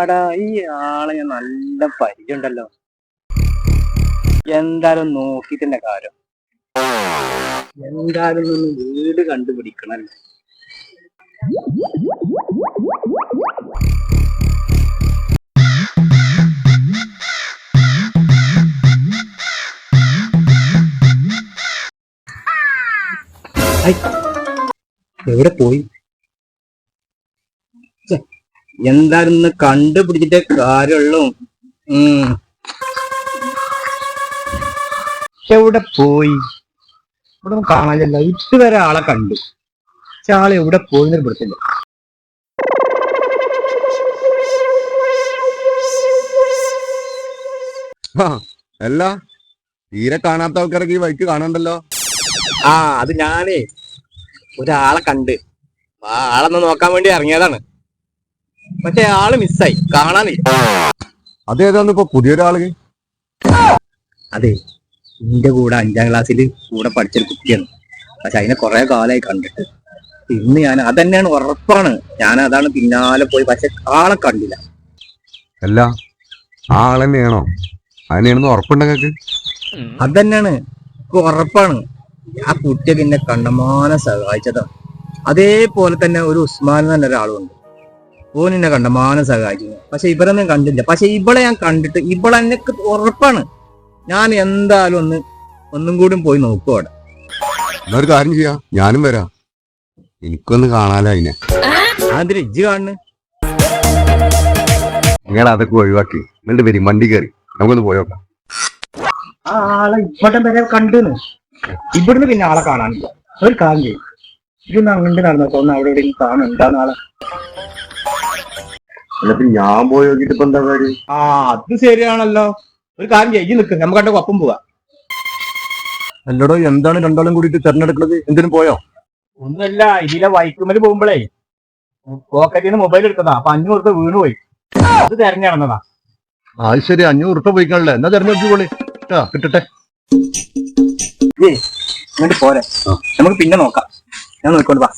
ആടാ ഈ ആളെ ഞാൻ നല്ല പരിചയമുണ്ടല്ലോ. എന്തായാലും നോക്കിട്ടെന്റെ കാര്യം. എന്തായാലും ഒന്ന് വീട് കണ്ടുപിടിക്കണല്ലോ. എവിടെ പോയി? എന്തായാലും ഒന്ന് കണ്ടുപിടിച്ചിട്ടേ കാര്യമുള്ളൂ. എവിടെ പോയി? ഇവിടെ ഒന്നും കാണാനില്ല. ഇതുവരെ ആളെ കണ്ടു. പക്ഷെ ആളെ എവിടെ പോയിന്നൊരു പിടുത്തില്ല. അല്ല, തീരെ കാണാത്ത ആൾക്കാരൊക്കെ ഈ വഴിക്ക് കാണണ്ടല്ലോ. അത് ഞാനേ ഒരാളെ കണ്ട് ആ ആളെന്ന് നോക്കാൻ വേണ്ടി ഇറങ്ങിയതാണ്. പക്ഷെ ആള് മിസ്സായി, കാണാനില്ല. അതേതാന്ന് ഇപ്പൊ പുതിയൊരാള്? അതെ, എന്റെ കൂടെ 5ാം ക്ലാസ്സിൽ കൂടെ പഠിച്ചൊരു കുട്ടിയാണ്. പക്ഷെ അതിനെ കുറെ കാലമായി കണ്ടിട്ട്. ഇന്ന് ഞാൻ അതന്നെയാണ്, ഉറപ്പാണ്. ഞാൻ അതാണ് പിന്നാലെ പോയി, പക്ഷെ ആളെ കണ്ടില്ല. അല്ല, ആ ആളെന്നെയാണോ? അതിനെയാണെന്ന് ഉറപ്പുണ്ടെങ്കിൽ അതന്നെയാണ്, ഉറപ്പാണ്. ആ കുട്ടിയൊക്കെ എന്നെ കണ്ടമാനം സഹായിച്ചതാണ്. അതേപോലെ തന്നെ ഒരു ഉസ്മാൻ തന്നെ ഒരാളുണ്ട്. ഓൻ എന്നെ കണ്ടമാനം സഹായിച്ചു. പക്ഷെ ഇവരൊന്നും കണ്ടില്ല. പക്ഷെ ഇവളെ ഞാൻ കണ്ടിട്ട്, ഇവളെ എനിക്ക് ഉറപ്പാണ്. ഞാൻ എന്തായാലും ഒന്നും കൂടി പോയി നോക്കും അവിടെ. എന്നൊരു കാര്യം ചെയ്യാം, ഞാനും വരാം. എനിക്കൊന്ന് കാണാലോ അതിനെ. അതിന് ഇജ്ജ് കാണുന്നു. നിങ്ങൾ അതൊക്കെ ഒഴിവാക്കി എന്നിട്ട് വരും, വണ്ടി കയറി നമുക്കൊന്ന് പോയോക്കാം. ആ ആളെ ഇവിടെ വരെ കണ്ടുന്ന്. ഇവിടുന്ന് പിന്നെ ആളെ കാണാനില്ല. ഒരു കാര്യം ചെയ്യും, ഇതൊന്ന് അങ്ങോട്ട് നടന്നോക്കാം. ഒന്ന് അവിടെ എവിടെയും കാണുന്നുണ്ടാകുന്ന ആളെ. എന്നിട്ട് ഞാൻ പോയി നോക്കിട്ട് ഇപ്പൊ എന്താ കാര്യം? അത് ശരിയാണല്ലോ. ഒരു കാര്യം ചെയ്യും, നിൽക്ക്, നമുക്ക് കണ്ട ഒപ്പം പോവാ. അല്ലടോ, എന്താണ് രണ്ടാളും കൂടിയിട്ട് തെരഞ്ഞെടുക്കുന്നത്? എന്തിനും പോയോ? ഒന്നുമല്ല, ഇതിലെ വൈക്കുമല് പോകുമ്പോഴേ പോക്കറ്റിൽ നിന്ന് മൊബൈൽ എടുത്തതാ. അപ്പൊ 500 രൂപ വീണ് പോയി. അത് തെരഞ്ഞു നടന്നതാ. അത് ശരി, 500 രൂപ പോയിക്കാണല്ലേ. എന്നാ തെരഞ്ഞെടുത്തോളി, കിട്ടട്ടെ. ഇങ്ങോട്ട് പോരെ, നമുക്ക് പിന്നെ നോക്കാം. ഞാൻ നോക്കിക്കൊണ്ട് വാ.